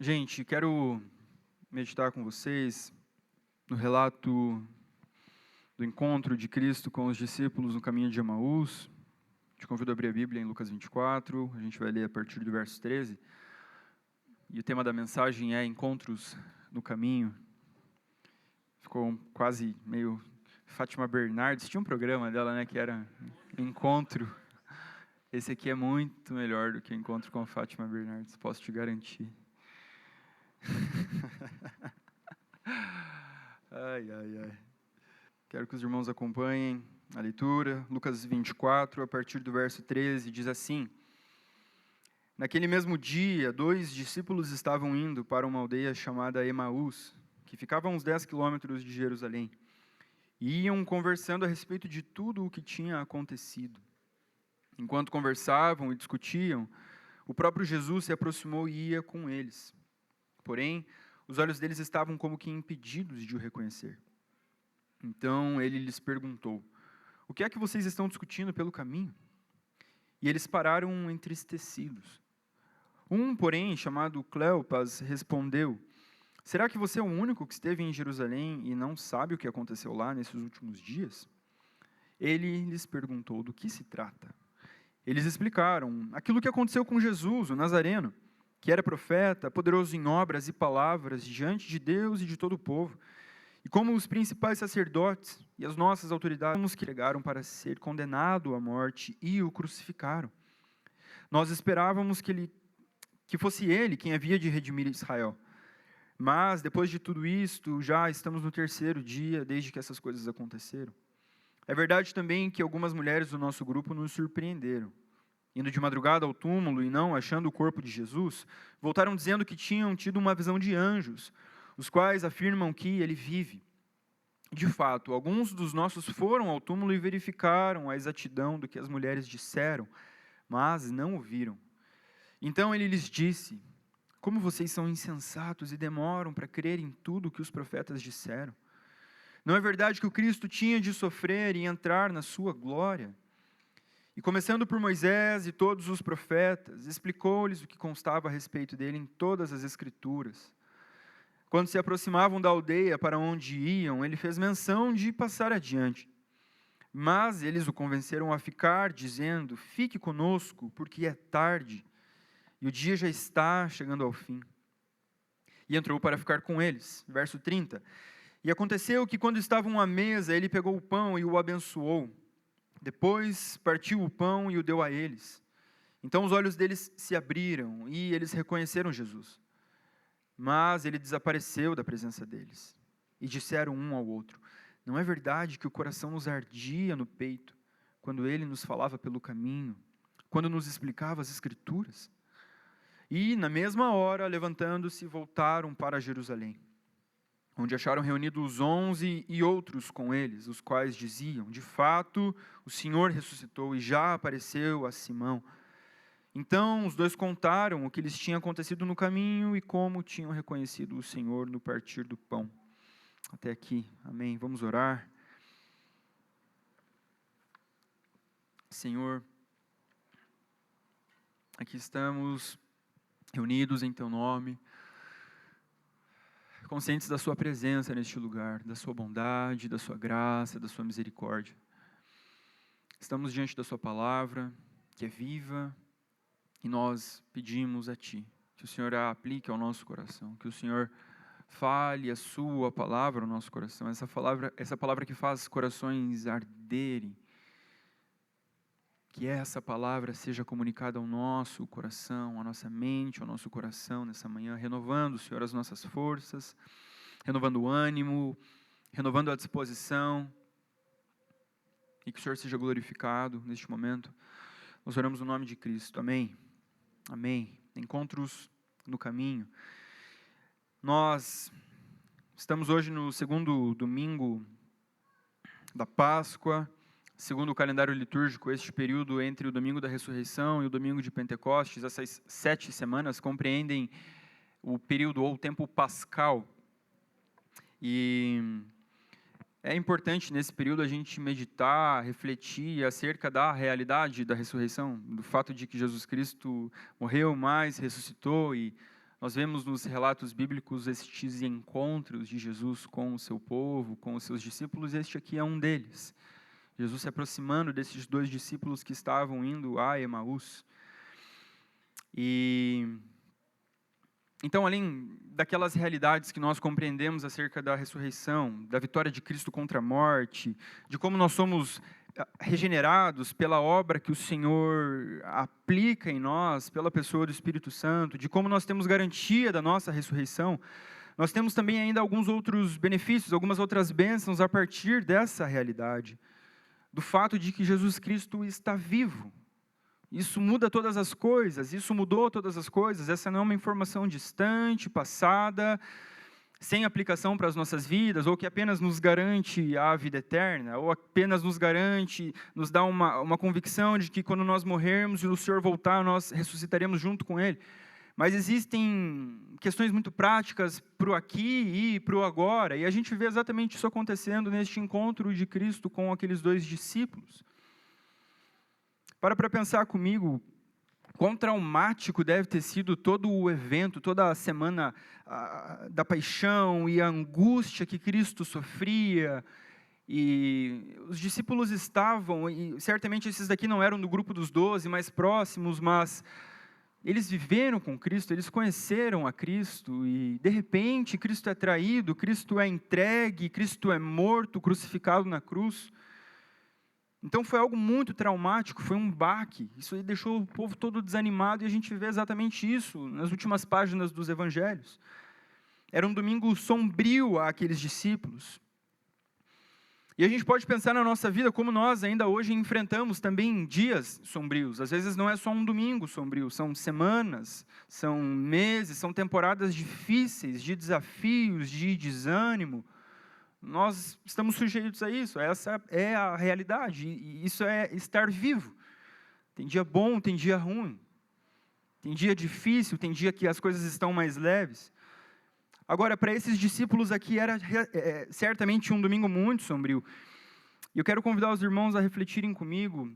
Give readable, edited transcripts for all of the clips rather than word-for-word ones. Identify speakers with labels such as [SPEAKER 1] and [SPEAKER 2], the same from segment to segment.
[SPEAKER 1] Gente, quero meditar com vocês no relato do encontro de Cristo com os discípulos no caminho de Emaús. Te convido a abrir a Bíblia em Lucas 24, a gente vai ler a partir do verso 13. E o tema da mensagem é Encontros no Caminho. Ficou quase meio Fátima Bernardes, tinha um programa dela, né, que era Encontro. Esse aqui é muito melhor do que o Encontro com a Fátima Bernardes, posso te garantir. Ai. Quero que os irmãos acompanhem a leitura. Lucas 24, a partir do verso 13, diz assim: Naquele mesmo dia, 2 discípulos estavam indo para uma aldeia chamada Emaús, que ficava a uns 10 quilômetros de Jerusalém, e iam conversando a respeito de tudo o que tinha acontecido. Enquanto conversavam e discutiam, o próprio Jesus se aproximou e ia com eles. Porém, os olhos deles estavam como que impedidos de o reconhecer. Então ele lhes perguntou: O que é que vocês estão discutindo pelo caminho? E eles pararam entristecidos. Um, porém, chamado Cleopas, respondeu: Será que você é o único que esteve em Jerusalém e não sabe o que aconteceu lá nesses últimos dias? Ele lhes perguntou do que se trata. Eles explicaram aquilo que aconteceu com Jesus, o Nazareno, que era profeta, poderoso em obras e palavras diante de Deus e de todo o povo. E como os principais sacerdotes e as nossas autoridades nos entregaram para ser condenado à morte e o crucificaram. Nós esperávamos que fosse ele quem havia de redimir Israel. Mas, depois de tudo isto, já estamos no 3º dia desde que essas coisas aconteceram. É verdade também que algumas mulheres do nosso grupo nos surpreenderam. Indo de madrugada ao túmulo e não achando o corpo de Jesus, voltaram dizendo que tinham tido uma visão de anjos, os quais afirmam que ele vive. De fato, alguns dos nossos foram ao túmulo e verificaram a exatidão do que as mulheres disseram, mas não o viram. Então ele lhes disse: Como vocês são insensatos e demoram para crer em tudo o que os profetas disseram? Não é verdade que o Cristo tinha de sofrer e entrar na sua glória? E começando por Moisés e todos os profetas, explicou-lhes o que constava a respeito dele em todas as Escrituras. Quando se aproximavam da aldeia para onde iam, ele fez menção de passar adiante. Mas eles o convenceram a ficar, dizendo: Fique conosco, porque é tarde, e o dia já está chegando ao fim. E entrou para ficar com eles. Verso 30. E aconteceu que, quando estavam à mesa, ele pegou o pão e o abençoou. Depois partiu o pão e o deu a eles. Então os olhos deles se abriram e eles reconheceram Jesus. Mas ele desapareceu da presença deles. E disseram um ao outro: Não é verdade que o coração nos ardia no peito, quando ele nos falava pelo caminho, quando nos explicava as Escrituras? E, na mesma hora, levantando-se, voltaram para Jerusalém, onde acharam reunidos os 11 e outros com eles, os quais diziam: De fato, o Senhor ressuscitou e já apareceu a Simão. Então os dois contaram o que lhes tinha acontecido no caminho e como tinham reconhecido o Senhor no partir do pão. Até aqui, amém. Vamos orar. Senhor, aqui estamos reunidos em Teu nome, conscientes da Sua presença neste lugar, da Sua bondade, da Sua graça, da Sua misericórdia. Estamos diante da Sua palavra, que é viva, e nós pedimos a Ti que o Senhor a aplique ao nosso coração, que o Senhor fale a Sua palavra ao nosso coração, essa palavra que faz corações arderem, que essa palavra seja comunicada ao nosso coração, à nossa mente, ao nosso coração nessa manhã, renovando, Senhor, as nossas forças, renovando o ânimo, renovando a disposição, e que o Senhor seja glorificado neste momento. Nós oramos no nome de Cristo, amém. Amém. Encontros no caminho. Nós estamos hoje no 2º domingo da Páscoa, segundo o calendário litúrgico. Este período entre o domingo da ressurreição e o domingo de Pentecostes, essas 7 semanas compreendem o período ou o tempo pascal. E é importante nesse período a gente meditar, refletir acerca da realidade da ressurreição, do fato de que Jesus Cristo morreu, mas ressuscitou, e Nós vemos nos relatos bíblicos estes encontros de Jesus com o seu povo, com os seus discípulos, e este aqui é um deles. Jesus se aproximando desses 2 discípulos que estavam indo a Emaús. Então, além daquelas realidades que nós compreendemos acerca da ressurreição, da vitória de Cristo contra a morte, de como nós somos regenerados pela obra que o Senhor aplica em nós, pela pessoa do Espírito Santo, de como nós temos garantia da nossa ressurreição, nós temos também ainda alguns outros benefícios, algumas outras bênçãos a partir dessa realidade, do fato de que Jesus Cristo está vivo. Isso muda todas as coisas, isso mudou todas as coisas, essa não é uma informação distante, passada, sem aplicação para as nossas vidas, ou que apenas nos garante a vida eterna, ou apenas nos garante, nos dá uma convicção de que quando nós morrermos e o Senhor voltar, nós ressuscitaremos junto com Ele. Mas existem questões muito práticas para o aqui e para o agora, e a gente vê exatamente isso acontecendo neste encontro de Cristo com aqueles 2 discípulos. Para pensar comigo, quão traumático deve ter sido todo o evento, toda a semana da paixão e a angústia que Cristo sofria. E os discípulos estavam, e certamente esses daqui não eram do grupo dos 12 mais próximos, mas eles viveram com Cristo, eles conheceram a Cristo, e de repente Cristo é traído, Cristo é entregue, Cristo é morto, crucificado na cruz. Então foi algo muito traumático, foi um baque. Isso aí deixou o povo todo desanimado, e a gente vê exatamente isso nas últimas páginas dos evangelhos. Era um domingo sombrio àqueles discípulos. E a gente pode pensar na nossa vida como nós ainda hoje enfrentamos também dias sombrios. Às vezes não é só um domingo sombrio, são semanas, são meses, são temporadas difíceis, de desafios, de desânimo. Nós estamos sujeitos a isso, essa é a realidade, e isso é estar vivo. Tem dia bom, tem dia ruim, tem dia difícil, tem dia que as coisas estão mais leves. Agora, para esses discípulos aqui, era certamente um domingo muito sombrio. E eu quero convidar os irmãos a refletirem comigo,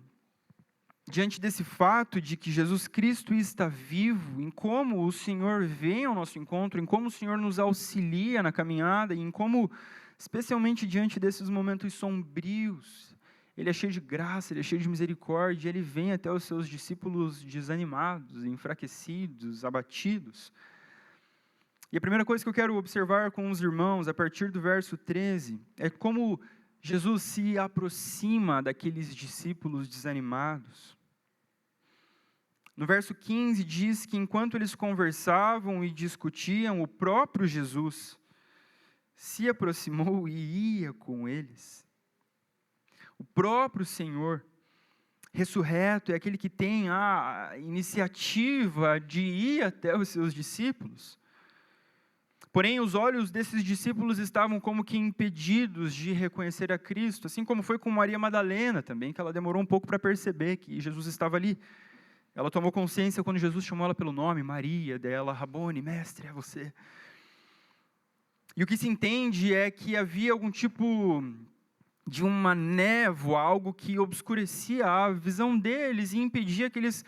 [SPEAKER 1] diante desse fato de que Jesus Cristo está vivo, em como o Senhor vem ao nosso encontro, em como o Senhor nos auxilia na caminhada, e em como, especialmente diante desses momentos sombrios, Ele é cheio de graça, Ele é cheio de misericórdia, Ele vem até os seus discípulos desanimados, enfraquecidos, abatidos. E a primeira coisa que eu quero observar com os irmãos, a partir do verso 13, é como Jesus se aproxima daqueles discípulos desanimados. No verso 15 diz que enquanto eles conversavam e discutiam, o próprio Jesus se aproximou e ia com eles. O próprio Senhor, ressurreto, é aquele que tem a iniciativa de ir até os seus discípulos. Porém, os olhos desses discípulos estavam como que impedidos de reconhecer a Cristo, assim como foi com Maria Madalena também, que ela demorou um pouco para perceber que Jesus estava ali. Ela tomou consciência quando Jesus chamou ela pelo nome, Maria, dela, Rabone, mestre, é você. E o que se entende é que havia algum tipo de uma névoa, algo que obscurecia a visão deles e impedia que eles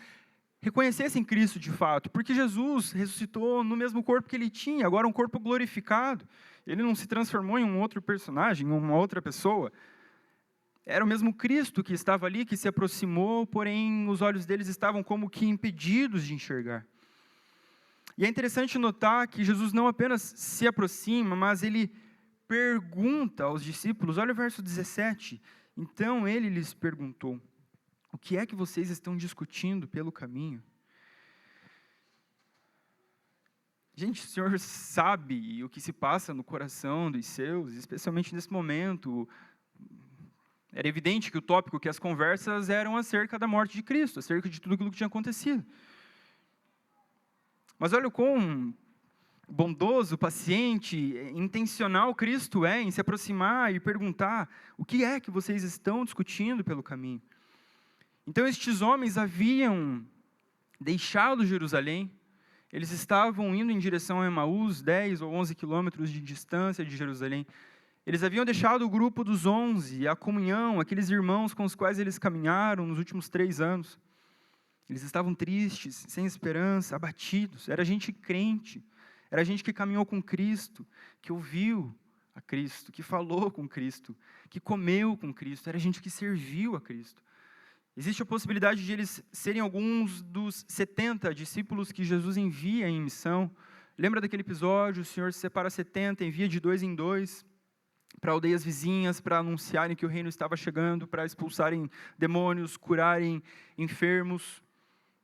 [SPEAKER 1] reconhecessem Cristo de fato, porque Jesus ressuscitou no mesmo corpo que Ele tinha, agora um corpo glorificado. Ele não se transformou em um outro personagem, em uma outra pessoa. Era o mesmo Cristo que estava ali, que se aproximou, porém os olhos deles estavam como que impedidos de enxergar. E é interessante notar que Jesus não apenas se aproxima, mas Ele pergunta aos discípulos, olha o verso 17, então Ele lhes perguntou, o que é que vocês estão discutindo pelo caminho? Gente, o Senhor sabe o que se passa no coração dos seus, especialmente nesse momento. Era evidente que o tópico, que as conversas eram acerca da morte de Cristo, acerca de tudo aquilo que tinha acontecido. Mas olha o quão bondoso, paciente, intencional Cristo é em se aproximar e perguntar, o que é que vocês estão discutindo pelo caminho? Então estes homens haviam deixado Jerusalém, eles estavam indo em direção a Emaús, 10 ou 11 quilômetros de distância de Jerusalém. Eles haviam deixado o grupo dos 11, a comunhão, aqueles irmãos com os quais eles caminharam nos últimos 3 anos. Eles estavam tristes, sem esperança, abatidos, era gente crente. Era gente que caminhou com Cristo, que ouviu a Cristo, que falou com Cristo, que comeu com Cristo. Era gente que serviu a Cristo. Existe a possibilidade de eles serem alguns dos 70 discípulos que Jesus envia em missão. Lembra daquele episódio? O Senhor separa 70, envia de 2 em 2 para aldeias vizinhas, para anunciarem que o reino estava chegando, para expulsarem demônios, curarem enfermos.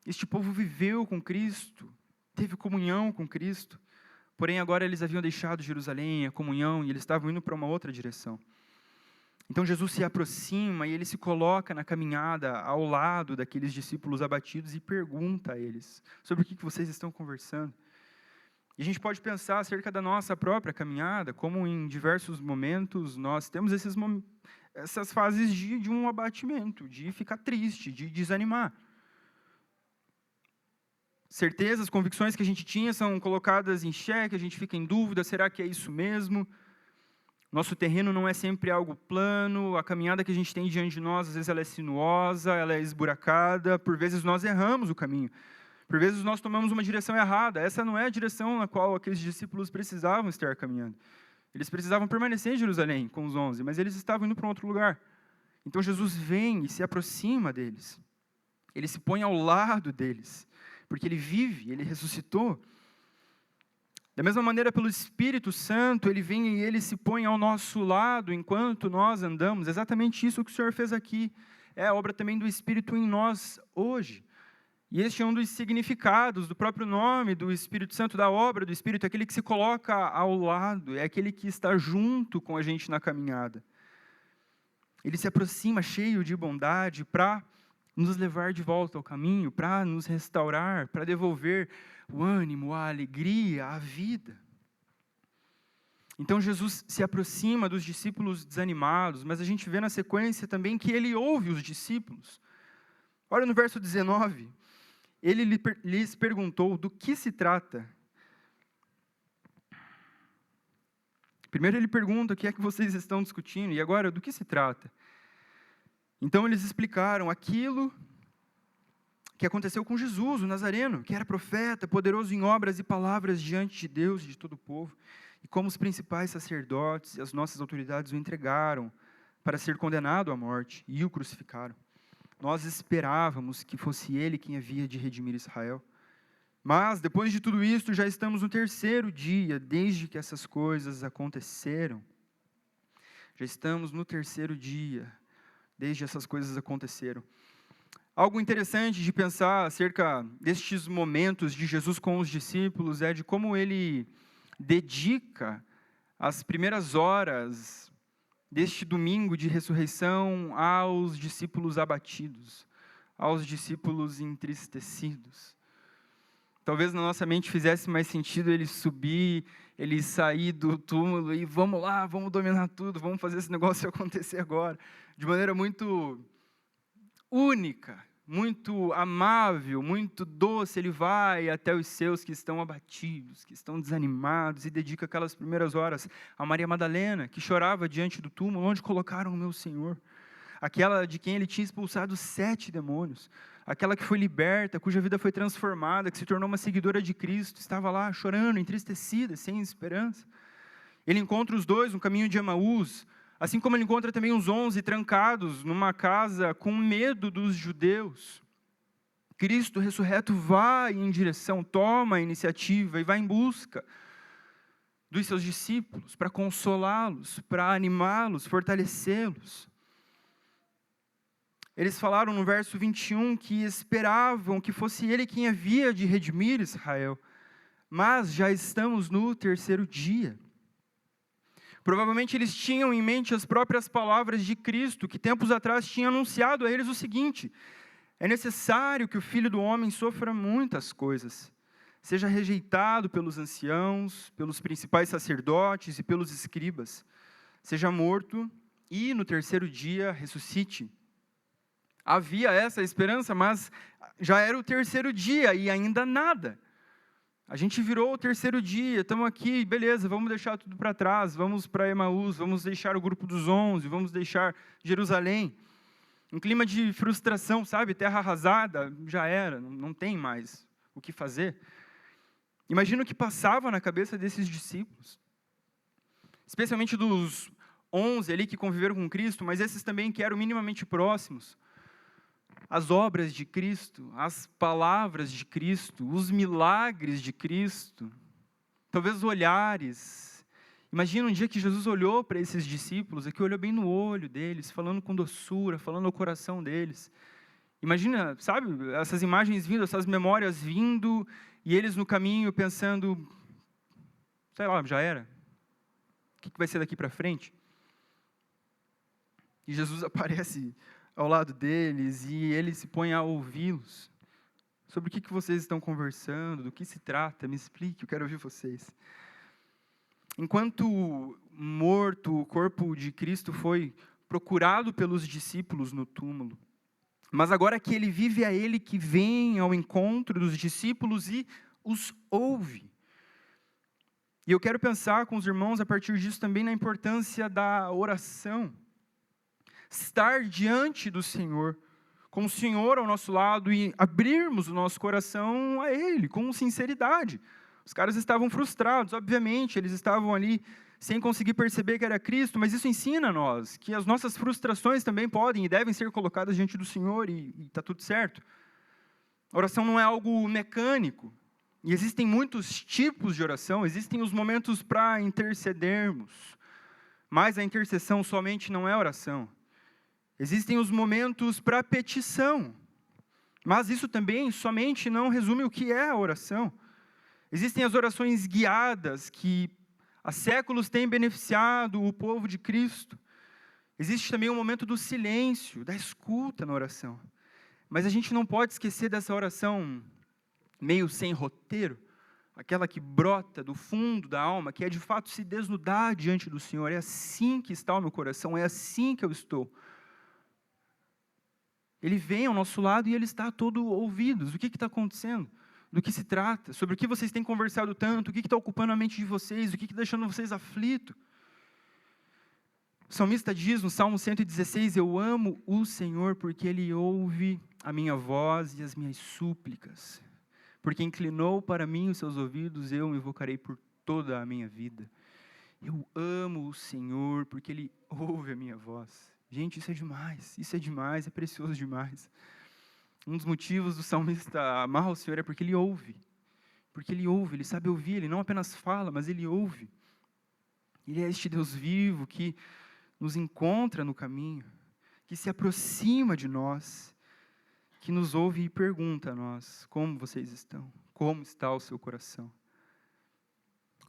[SPEAKER 1] Este povo viveu com Cristo, teve comunhão com Cristo. Porém, agora eles haviam deixado Jerusalém, a comunhão, e eles estavam indo para uma outra direção. Então Jesus se aproxima e ele se coloca na caminhada ao lado daqueles discípulos abatidos e pergunta a eles sobre o que vocês estão conversando. E a gente pode pensar acerca da nossa própria caminhada, como em diversos momentos nós temos essas fases de um abatimento, de ficar triste, de desanimar. Certezas, convicções que a gente tinha são colocadas em xeque, a gente fica em dúvida, será que é isso mesmo? Nosso terreno não é sempre algo plano, a caminhada que a gente tem diante de nós, às vezes ela é sinuosa, ela é esburacada, por vezes nós erramos o caminho, por vezes nós tomamos uma direção errada, essa não é a direção na qual aqueles discípulos precisavam estar caminhando. Eles precisavam permanecer em Jerusalém com os 11, mas eles estavam indo para um outro lugar. Então Jesus vem e se aproxima deles, ele se põe ao lado deles, porque ele vive, ele ressuscitou. Da mesma maneira, pelo Espírito Santo, ele vem e ele se põe ao nosso lado enquanto nós andamos. Exatamente isso que o Senhor fez aqui. É a obra também do Espírito em nós hoje. E este é um dos significados do próprio nome do Espírito Santo, da obra do Espírito, é aquele que se coloca ao lado, é aquele que está junto com a gente na caminhada. Ele se aproxima cheio de bondade para nos levar de volta ao caminho, para nos restaurar, para devolver o ânimo, a alegria, a vida. Então Jesus se aproxima dos discípulos desanimados, mas a gente vê na sequência também que ele ouve os discípulos. Olha no verso 19, ele lhes perguntou do que se trata. Primeiro ele pergunta o que é que vocês estão discutindo, e agora do que se trata? Então eles explicaram aquilo que aconteceu com Jesus, o Nazareno, que era profeta, poderoso em obras e palavras diante de Deus e de todo o povo, e como os principais sacerdotes e as nossas autoridades o entregaram para ser condenado à morte, e o crucificaram. Nós esperávamos que fosse ele quem havia de redimir Israel. Mas, depois de tudo isto, já estamos no 3º dia, desde que essas coisas aconteceram. Já estamos no 3º dia, desde essas coisas aconteceram. Algo interessante de pensar acerca destes momentos de Jesus com os discípulos é de como ele dedica as primeiras horas deste domingo de ressurreição aos discípulos abatidos, aos discípulos entristecidos. Talvez na nossa mente fizesse mais sentido ele subir, ele sair do túmulo e vamos lá, vamos dominar tudo, vamos fazer esse negócio acontecer agora, de maneira muito única, muito amável, muito doce. Ele vai até os seus que estão abatidos, que estão desanimados, e dedica aquelas primeiras horas a Maria Madalena, que chorava diante do túmulo, onde colocaram o meu Senhor, aquela de quem ele tinha expulsado 7 demônios, aquela que foi liberta, cuja vida foi transformada, que se tornou uma seguidora de Cristo, estava lá chorando, entristecida, sem esperança. Ele encontra os 2 no caminho de Emaús, assim como ele encontra também os 11 trancados numa casa com medo dos judeus. Cristo ressurreto vai em direção, toma a iniciativa e vai em busca dos seus discípulos para consolá-los, para animá-los, fortalecê-los. Eles falaram no verso 21 que esperavam que fosse ele quem havia de redimir Israel, mas já estamos no 3º dia. Provavelmente eles tinham em mente as próprias palavras de Cristo, que tempos atrás tinha anunciado a eles o seguinte: é necessário que o Filho do Homem sofra muitas coisas, seja rejeitado pelos anciãos, pelos principais sacerdotes e pelos escribas, seja morto e no 3º dia ressuscite. Havia essa esperança, mas já era o 3º dia e ainda nada. A gente virou o 3º dia, estamos aqui, beleza, vamos deixar tudo para trás, vamos para Emaús, vamos deixar o grupo dos 11, vamos deixar Jerusalém. Um clima de frustração, sabe? Terra arrasada, já era, não tem mais o que fazer. Imagina o que passava na cabeça desses discípulos, especialmente dos 11 ali que conviveram com Cristo, mas esses também que eram minimamente próximos. As obras de Cristo, as palavras de Cristo, os milagres de Cristo, talvez os olhares. Imagina um dia que Jesus olhou para esses discípulos, que olhou bem no olho deles, falando com doçura, falando ao coração deles. Imagina, sabe, essas imagens vindo, essas memórias vindo, e eles no caminho pensando, sei lá, já era. O que vai ser daqui para frente? E Jesus aparece ao lado deles e ele se põe a ouvi-los. Sobre o que vocês estão conversando, do que se trata, me explique, eu quero ouvir vocês. Enquanto morto, o corpo de Cristo foi procurado pelos discípulos no túmulo, mas agora que ele vive, é ele que vem ao encontro dos discípulos e os ouve. E eu quero pensar com os irmãos, a partir disso, também na importância da oração. Estar diante do Senhor, com o Senhor ao nosso lado e abrirmos o nosso coração a Ele, com sinceridade. Os caras estavam frustrados, obviamente, eles estavam ali sem conseguir perceber que era Cristo, mas isso ensina a nós que as nossas frustrações também podem e devem ser colocadas diante do Senhor e está tudo certo. A oração não é algo mecânico. E existem muitos tipos de oração, existem os momentos para intercedermos, mas a intercessão somente não é oração. Existem os momentos para petição, mas isso também somente não resume o que é a oração. Existem as orações guiadas, que há séculos têm beneficiado o povo de Cristo. Existe também o momento do silêncio, da escuta na oração. Mas a gente não pode esquecer dessa oração meio sem roteiro, aquela que brota do fundo da alma, que é de fato se desnudar diante do Senhor. É assim que está o meu coração, é assim que eu estou. Ele vem ao nosso lado e ele está todo ouvidos. O que está acontecendo? Do que se trata? Sobre o que vocês têm conversado tanto? O que está ocupando a mente de vocês? O que está deixando vocês aflitos? O salmista diz no Salmo 116, eu amo o Senhor porque Ele ouve a minha voz e as minhas súplicas. Porque inclinou para mim os seus ouvidos, eu o invocarei por toda a minha vida. Eu amo o Senhor porque Ele ouve a minha voz. Gente, isso é demais, é precioso demais. Um dos motivos do salmista amar o Senhor é porque Ele ouve. Porque Ele ouve, Ele sabe ouvir, Ele não apenas fala, mas Ele ouve. Ele é este Deus vivo que nos encontra no caminho, que se aproxima de nós, que nos ouve e pergunta a nós, como vocês estão? Como está o seu coração?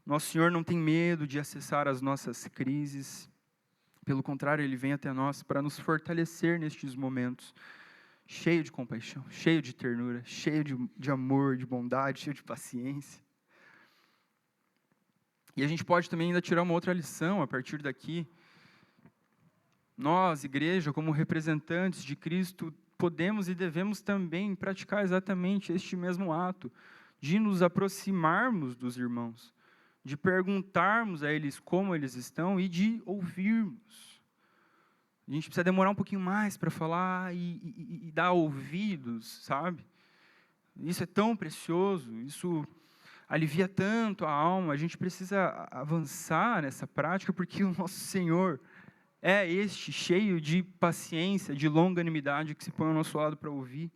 [SPEAKER 1] Nosso Senhor não tem medo de acessar as nossas crises, pelo contrário, Ele vem até nós para nos fortalecer nestes momentos, cheio de compaixão, cheio de ternura, cheio de amor, de bondade, cheio de paciência. E a gente pode também ainda tirar uma outra lição a partir daqui. Nós, igreja, como representantes de Cristo, podemos e devemos também praticar exatamente este mesmo ato, de nos aproximarmos dos irmãos, de perguntarmos a eles como eles estão e de ouvirmos. A gente precisa demorar um pouquinho mais para falar e dar ouvidos, sabe? Isso é tão precioso, isso alivia tanto a alma, a gente precisa avançar nessa prática, porque o nosso Senhor é este, cheio de paciência, de longanimidade, que se põe ao nosso lado para ouvir.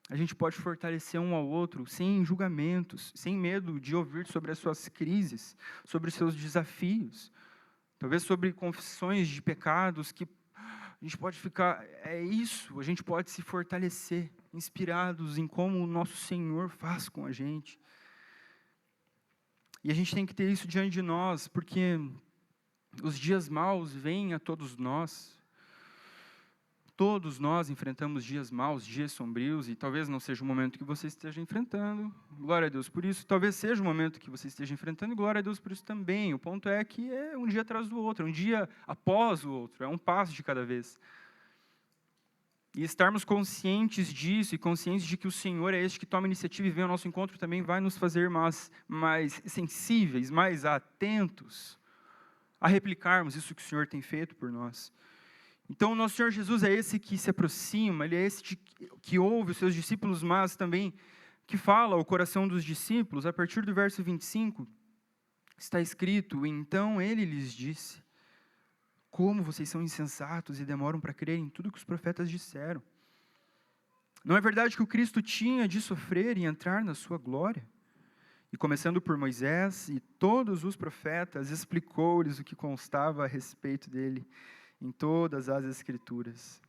[SPEAKER 1] A gente pode fortalecer um ao outro, sem julgamentos, sem medo de ouvir sobre as suas crises, sobre os seus desafios, talvez sobre confissões de pecados, que a gente pode ficar, é isso, a gente pode se fortalecer, inspirados em como o nosso Senhor faz com a gente. E a gente tem que ter isso diante de nós, porque os dias maus vêm a todos nós. Todos nós enfrentamos dias maus, dias sombrios, e talvez não seja o momento que você esteja enfrentando. Glória a Deus por isso. Talvez seja o momento que você esteja enfrentando, e glória a Deus por isso também. O ponto é que é um dia atrás do outro, um dia após o outro, é um passo de cada vez. E estarmos conscientes disso, e conscientes de que o Senhor é este que toma iniciativa e vem ao nosso encontro, também vai nos fazer mais sensíveis, mais atentos a replicarmos isso que o Senhor tem feito por nós. Então, o nosso Senhor Jesus é esse que se aproxima, Ele é esse que ouve os seus discípulos, mas também que fala ao coração dos discípulos, a partir do verso 25, está escrito: então ele lhes disse, como vocês são insensatos e demoram para crer em tudo que os profetas disseram. Não é verdade que o Cristo tinha de sofrer e entrar na sua glória? E começando por Moisés e todos os profetas, explicou-lhes o que constava a respeito dele em todas as Escrituras.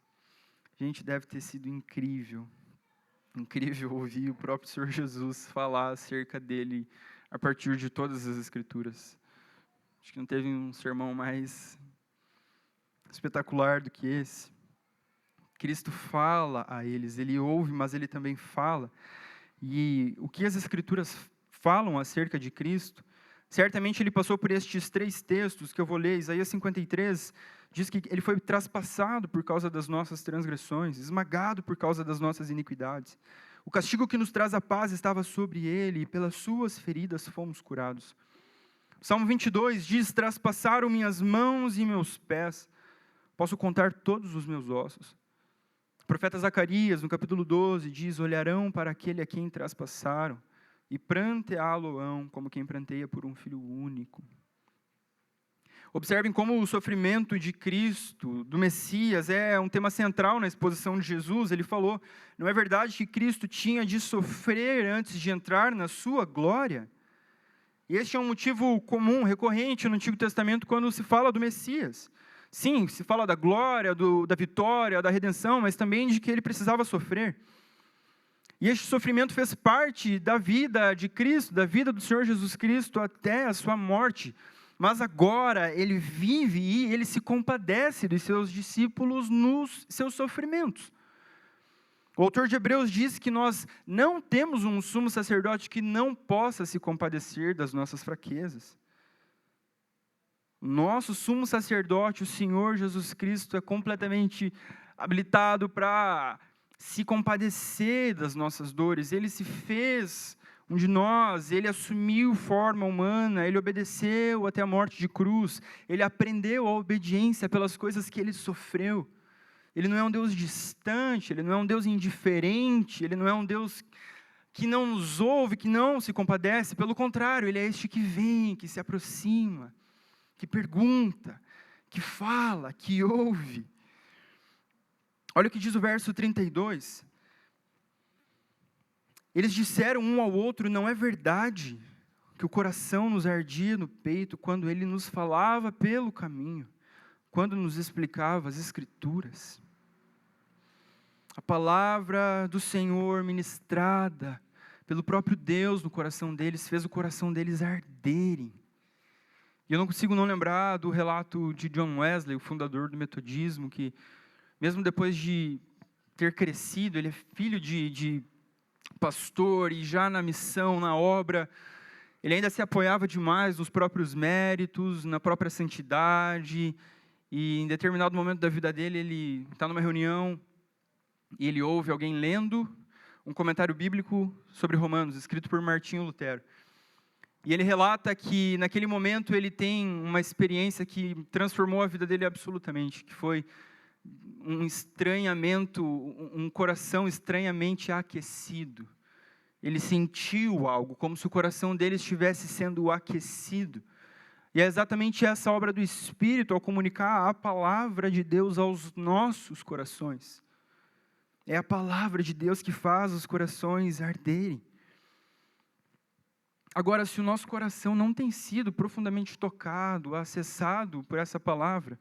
[SPEAKER 1] Gente, deve ter sido incrível ouvir o próprio Senhor Jesus falar acerca dele a partir de todas as Escrituras. Acho que não teve um sermão mais espetacular do que esse. Cristo fala a eles, ele ouve, mas ele também fala. E o que as Escrituras falam acerca de Cristo, certamente ele passou por estes 3 textos que eu vou ler. Isaías 53 diz que ele foi traspassado por causa das nossas transgressões, esmagado por causa das nossas iniquidades. O castigo que nos traz a paz estava sobre ele, e pelas suas feridas fomos curados. O Salmo 22 diz: traspassaram minhas mãos e meus pés, posso contar todos os meus ossos. O profeta Zacarias, no capítulo 12, diz: olharão para aquele a quem traspassaram, e pranteá-lo-ão como quem pranteia por um filho único. Observem como o sofrimento de Cristo, do Messias, é um tema central na exposição de Jesus. Ele falou: não é verdade que Cristo tinha de sofrer antes de entrar na sua glória? E este é um motivo comum, recorrente no Antigo Testamento quando se fala do Messias. Sim, se fala da glória, da vitória, da redenção, mas também de que ele precisava sofrer. E este sofrimento fez parte da vida de Cristo, da vida do Senhor Jesus Cristo até a sua morte. Mas agora ele vive e ele se compadece dos seus discípulos nos seus sofrimentos. O autor de Hebreus diz que nós não temos um sumo sacerdote que não possa se compadecer das nossas fraquezas. Nosso sumo sacerdote, o Senhor Jesus Cristo, é completamente habilitado para se compadecer das nossas dores. Ele se fez um de nós, ele assumiu forma humana, ele obedeceu até a morte de cruz, ele aprendeu a obediência pelas coisas que ele sofreu. Ele não é um Deus distante, ele não é um Deus indiferente, ele não é um Deus que não nos ouve, que não se compadece. Pelo contrário, ele é este que vem, que se aproxima, que pergunta, que fala, que ouve. Olha o que diz o verso 32. Eles disseram um ao outro: não é verdade que o coração nos ardia no peito quando ele nos falava pelo caminho, quando nos explicava as Escrituras? A palavra do Senhor ministrada pelo próprio Deus no coração deles fez o coração deles arderem. E eu não consigo não lembrar do relato de John Wesley, o fundador do metodismo, que mesmo depois de ter crescido, ele é filho de pastor, e já na missão, na obra, ele ainda se apoiava demais nos próprios méritos, na própria santidade, e em determinado momento da vida dele, ele está numa reunião, e ele ouve alguém lendo um comentário bíblico sobre Romanos, escrito por Martinho Lutero. E ele relata que, naquele momento, ele tem uma experiência que transformou a vida dele absolutamente, que foi um estranhamento, um coração estranhamente aquecido. Ele sentiu algo, como se o coração dele estivesse sendo aquecido. E é exatamente essa obra do Espírito, ao comunicar a palavra de Deus aos nossos corações. É a palavra de Deus que faz os corações arderem. Agora, se o nosso coração não tem sido profundamente tocado, acessado por essa palavra,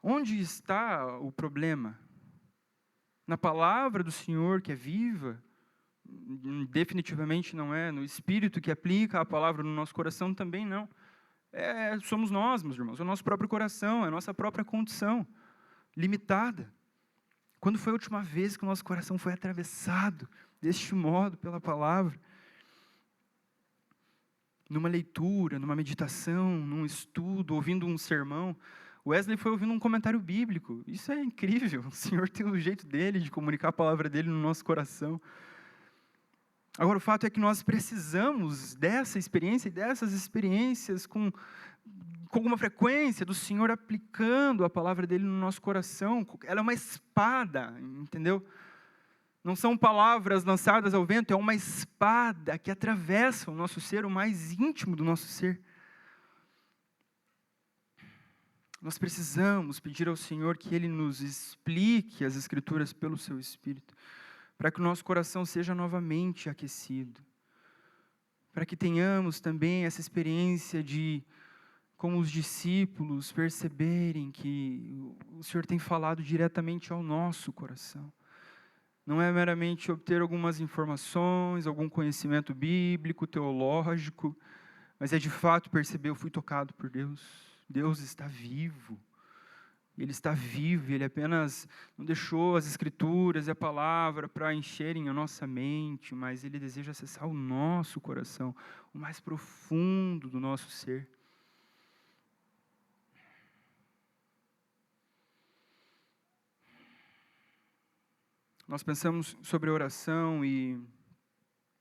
[SPEAKER 1] onde está o problema? Na palavra do Senhor que é viva? Definitivamente não é. No Espírito que aplica a palavra no nosso coração também não. Somos nós, meus irmãos, é o nosso próprio coração, é a nossa própria condição limitada. Quando foi a última vez que o nosso coração foi atravessado deste modo pela palavra? Numa leitura, numa meditação, num estudo, ouvindo um sermão. Wesley foi ouvindo um comentário bíblico. Isso é incrível. O Senhor tem o jeito dele de comunicar a palavra dele no nosso coração. Agora, o fato é que nós precisamos dessa experiência e dessas experiências com alguma frequência, do Senhor aplicando a palavra dele no nosso coração. Ela é uma espada, entendeu? Não são palavras lançadas ao vento, é uma espada que atravessa o nosso ser, o mais íntimo do nosso ser. Nós precisamos pedir ao Senhor que Ele nos explique as Escrituras pelo Seu Espírito, para que o nosso coração seja novamente aquecido, para que tenhamos também essa experiência de, como os discípulos, perceberem que o Senhor tem falado diretamente ao nosso coração. Não é meramente obter algumas informações, algum conhecimento bíblico, teológico, mas é de fato perceber, eu fui tocado por Deus. Deus está vivo. Ele está vivo, Ele apenas não deixou as Escrituras e a palavra para encherem a nossa mente, mas Ele deseja acessar o nosso coração, o mais profundo do nosso ser. Nós pensamos sobre a oração e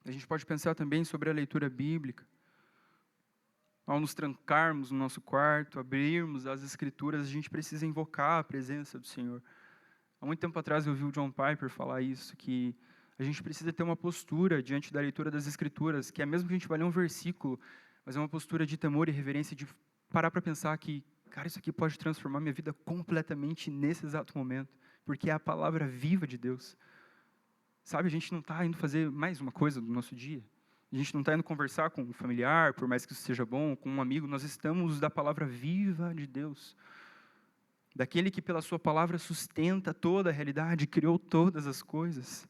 [SPEAKER 1] a gente pode pensar também sobre a leitura bíblica. Ao nos trancarmos no nosso quarto, abrirmos as Escrituras, a gente precisa invocar a presença do Senhor. Há muito tempo atrás eu ouvi o John Piper falar isso, que a gente precisa ter uma postura diante da leitura das Escrituras, que é mesmo que a gente vai ler um versículo, mas é uma postura de temor e reverência, de parar para pensar que, cara, isso aqui pode transformar minha vida completamente nesse exato momento, porque é a palavra viva de Deus. Sabe, a gente não está indo fazer mais uma coisa do nosso dia. A gente não está indo conversar com um familiar, por mais que isso seja bom, com um amigo. Nós estamos da palavra viva de Deus. Daquele que pela sua palavra sustenta toda a realidade, criou todas as coisas.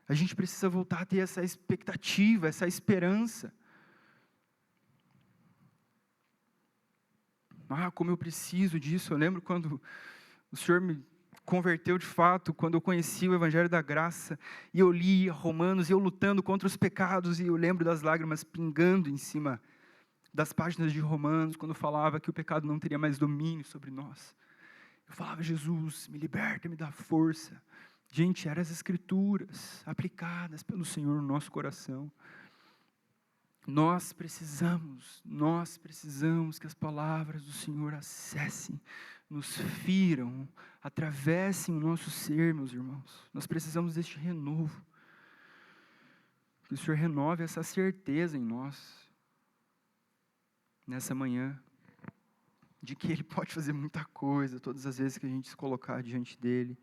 [SPEAKER 1] A gente precisa voltar a ter essa expectativa, essa esperança. Ah, como eu preciso disso. Eu lembro quando o Senhor me converteu de fato, quando eu conheci o Evangelho da Graça, e eu li Romanos, e eu lutando contra os pecados, e eu lembro das lágrimas pingando em cima das páginas de Romanos, quando falava que o pecado não teria mais domínio sobre nós. Eu falava, Jesus, me liberta, me dá força. Gente, eram as Escrituras aplicadas pelo Senhor no nosso coração. Nós precisamos que as palavras do Senhor acessem, nos firam, atravessem o nosso ser, meus irmãos. Nós precisamos deste renovo. Que o Senhor renove essa certeza em nós, nessa manhã, de que Ele pode fazer muita coisa, todas as vezes que a gente se colocar diante dEle,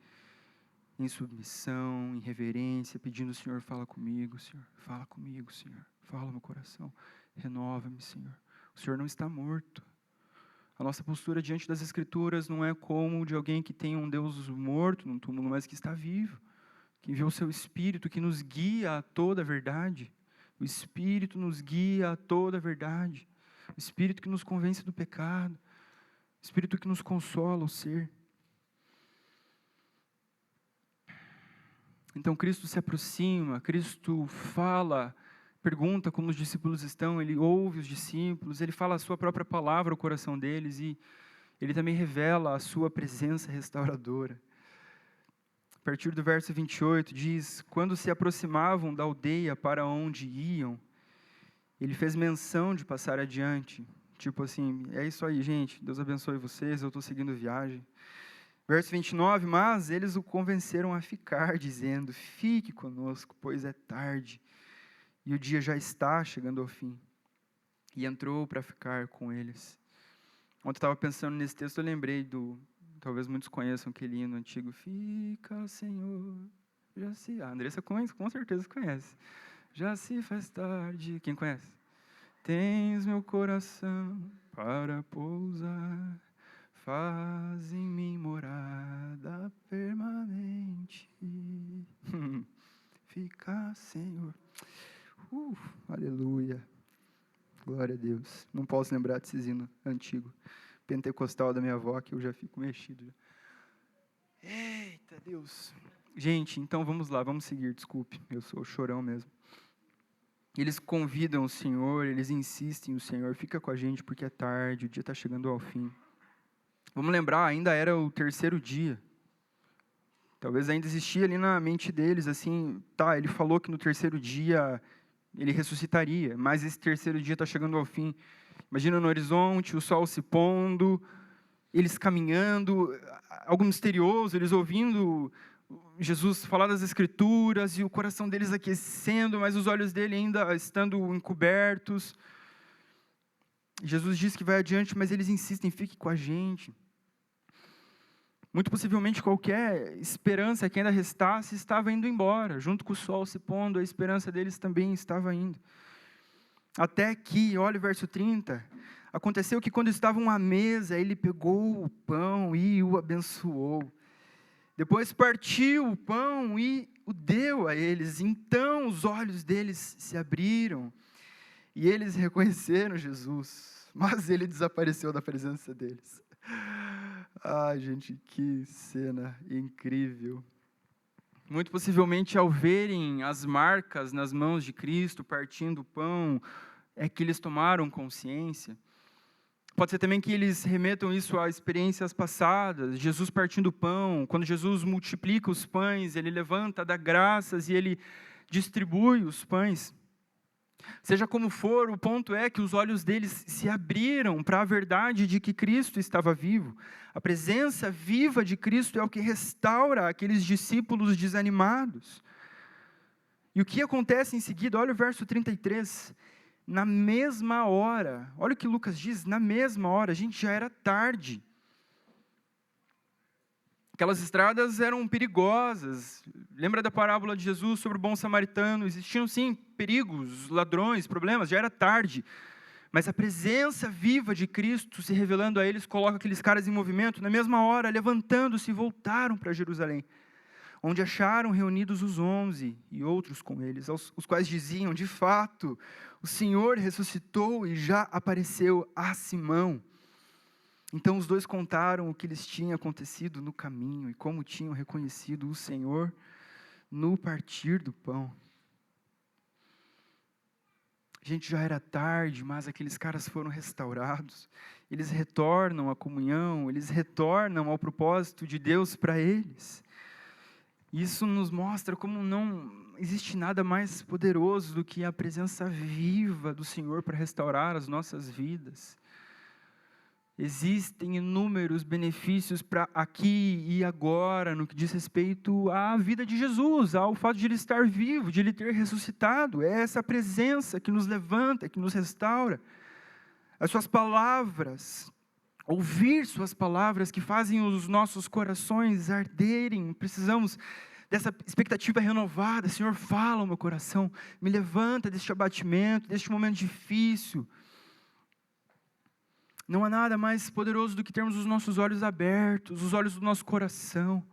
[SPEAKER 1] em submissão, em reverência, pedindo, Senhor, fala comigo, Senhor, fala no coração, renova-me, Senhor. O Senhor não está morto. A nossa postura diante das Escrituras não é como de alguém que tem um Deus morto num túmulo, mas que está vivo, que enviou o seu Espírito, que nos guia a toda a verdade. O Espírito nos guia a toda a verdade. O Espírito que nos convence do pecado. O Espírito que nos consola o ser. Então Cristo se aproxima, Cristo fala, pergunta como os discípulos estão, Ele ouve os discípulos, Ele fala a sua própria palavra ao coração deles e Ele também revela a sua presença restauradora. A partir do verso 28 diz, quando se aproximavam da aldeia para onde iam, Ele fez menção de passar adiante, tipo assim, é isso aí gente, Deus abençoe vocês, eu estou seguindo viagem. Verso 29, mas eles o convenceram a ficar, dizendo, fique conosco, pois é tarde, e o dia já está chegando ao fim. E entrou para ficar com eles. Ontem eu estava pensando nesse texto, eu lembrei talvez muitos conheçam aquele hino antigo, fica, Senhor, já se... A Andressa com certeza conhece. Já se faz tarde, quem conhece? Tens meu coração para pousar, faz em mim morada permanente. Fica, Senhor. Aleluia. Glória a Deus. Não posso lembrar desse hino antigo, pentecostal da minha avó, que eu já fico mexido. Eita, Deus. Gente, então vamos lá, vamos seguir, desculpe, eu sou chorão mesmo. Eles convidam o Senhor, eles insistem, o Senhor, fica com a gente porque é tarde, o dia está chegando ao fim. Vamos lembrar, ainda era o terceiro dia. Talvez ainda existia ali na mente deles, assim, tá, ele falou que no terceiro dia ele ressuscitaria, mas esse terceiro dia está chegando ao fim. Imagina no horizonte, o sol se pondo, eles caminhando, algo misterioso, eles ouvindo Jesus falar das Escrituras e o coração deles aquecendo, mas os olhos dele ainda estando encobertos. Jesus diz que vai adiante, mas eles insistem, fique com a gente. Muito possivelmente qualquer esperança que ainda restasse estava indo embora. Junto com o sol se pondo, a esperança deles também estava indo. Até que, olha o verso 30, aconteceu que quando estavam à mesa, ele pegou o pão e o abençoou. Depois partiu o pão e o deu a eles. Então os olhos deles se abriram e eles reconheceram Jesus, mas ele desapareceu da presença deles. Ai, gente, que cena incrível. Muito possivelmente, ao verem as marcas nas mãos de Cristo, partindo o pão, é que eles tomaram consciência. Pode ser também que eles remetam isso a experiências passadas, Jesus partindo o pão, quando Jesus multiplica os pães, ele levanta, dá graças e ele distribui os pães. Seja como for, o ponto é que os olhos deles se abriram para a verdade de que Cristo estava vivo. A presença viva de Cristo é o que restaura aqueles discípulos desanimados. E o que acontece em seguida? Olha o verso 33. Na mesma hora, olha o que Lucas diz, na mesma hora, gente, já era tarde. Aquelas estradas eram perigosas. Lembra da parábola de Jesus sobre o bom samaritano? Existiam, sim, perigos, ladrões, problemas, já era tarde. Mas a presença viva de Cristo se revelando a eles, coloca aqueles caras em movimento. Na mesma hora, levantando-se, voltaram para Jerusalém, onde acharam reunidos os 11 e outros com eles, os quais diziam, de fato, o Senhor ressuscitou e já apareceu a Simão. Então os dois contaram o que lhes tinha acontecido no caminho e como tinham reconhecido o Senhor no partir do pão. Gente, já era tarde, mas aqueles caras foram restaurados. Eles retornam à comunhão, eles retornam ao propósito de Deus para eles. Isso nos mostra como não existe nada mais poderoso do que a presença viva do Senhor para restaurar as nossas vidas. Existem inúmeros benefícios para aqui e agora, no que diz respeito à vida de Jesus, ao fato de Ele estar vivo, de Ele ter ressuscitado. É essa presença que nos levanta, que nos restaura. As suas palavras, ouvir suas palavras que fazem os nossos corações arderem. Precisamos dessa expectativa renovada. Senhor, fala ao meu coração, me levanta deste abatimento, deste momento difícil. Não há nada mais poderoso do que termos os nossos olhos abertos, os olhos do nosso coração,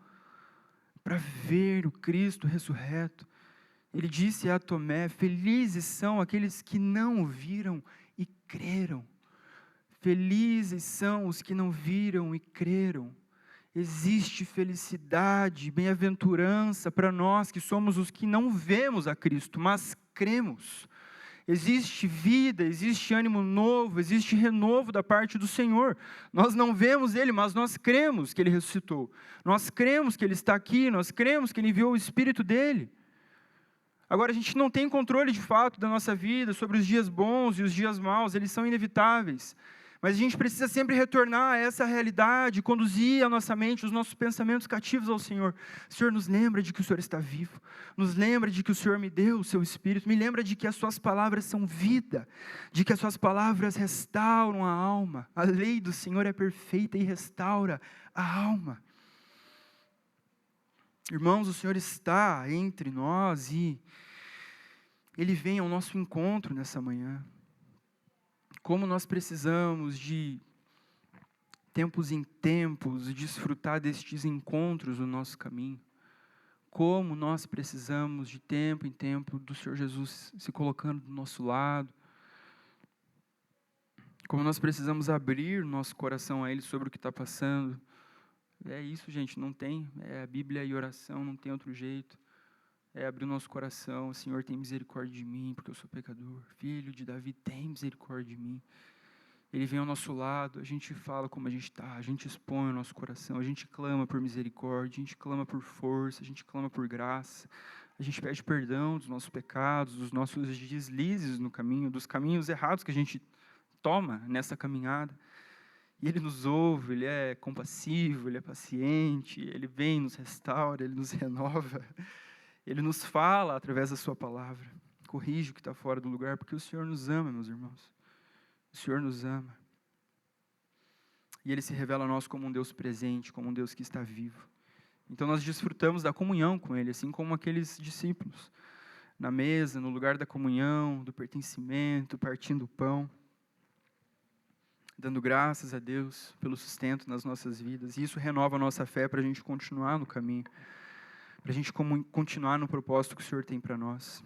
[SPEAKER 1] para ver o Cristo ressurreto. Ele disse a Tomé, felizes são aqueles que não o viram e creram. Felizes são os que não viram e creram. Existe felicidade, bem-aventurança para nós que somos os que não vemos a Cristo, mas cremos. Existe vida, existe ânimo novo, existe renovo da parte do Senhor. Nós não vemos Ele, mas nós cremos que Ele ressuscitou. Nós cremos que Ele está aqui, nós cremos que Ele enviou o Espírito dEle. Agora, a gente não tem controle de fato da nossa vida, sobre os dias bons e os dias maus, eles são inevitáveis. Mas a gente precisa sempre retornar a essa realidade, conduzir a nossa mente, os nossos pensamentos cativos ao Senhor. Senhor, nos lembra de que o Senhor está vivo, nos lembra de que o Senhor me deu o seu Espírito, me lembra de que as suas palavras são vida, de que as suas palavras restauram a alma. A lei do Senhor é perfeita e restaura a alma. Irmãos, o Senhor está entre nós e Ele vem ao nosso encontro nessa manhã. Como nós precisamos de tempos em tempos desfrutar destes encontros no nosso caminho. Como nós precisamos de tempo em tempo do Senhor Jesus se colocando do nosso lado. Como nós precisamos abrir nosso coração a Ele sobre o que está passando. É isso, gente, não tem. É a Bíblia e oração, não tem outro jeito. É abrir o nosso coração. Senhor, tem misericórdia de mim, porque eu sou pecador. Filho de Davi, tem misericórdia de mim. Ele vem ao nosso lado, a gente fala como a gente está, a gente expõe o nosso coração, a gente clama por misericórdia, a gente clama por força, a gente clama por graça, a gente pede perdão dos nossos pecados, dos nossos deslizes no caminho, dos caminhos errados que a gente toma nessa caminhada. E Ele nos ouve, Ele é compassivo, Ele é paciente, Ele vem, nos restaura, Ele nos renova. Ele nos fala através da sua palavra. Corrige o que está fora do lugar, porque o Senhor nos ama, meus irmãos. O Senhor nos ama. E Ele se revela a nós como um Deus presente, como um Deus que está vivo. Então nós desfrutamos da comunhão com Ele, assim como aqueles discípulos. Na mesa, no lugar da comunhão, do pertencimento, partindo o pão. Dando graças a Deus pelo sustento nas nossas vidas. E isso renova a nossa fé para a gente continuar no caminho. Para a gente continuar no propósito que o Senhor tem para nós.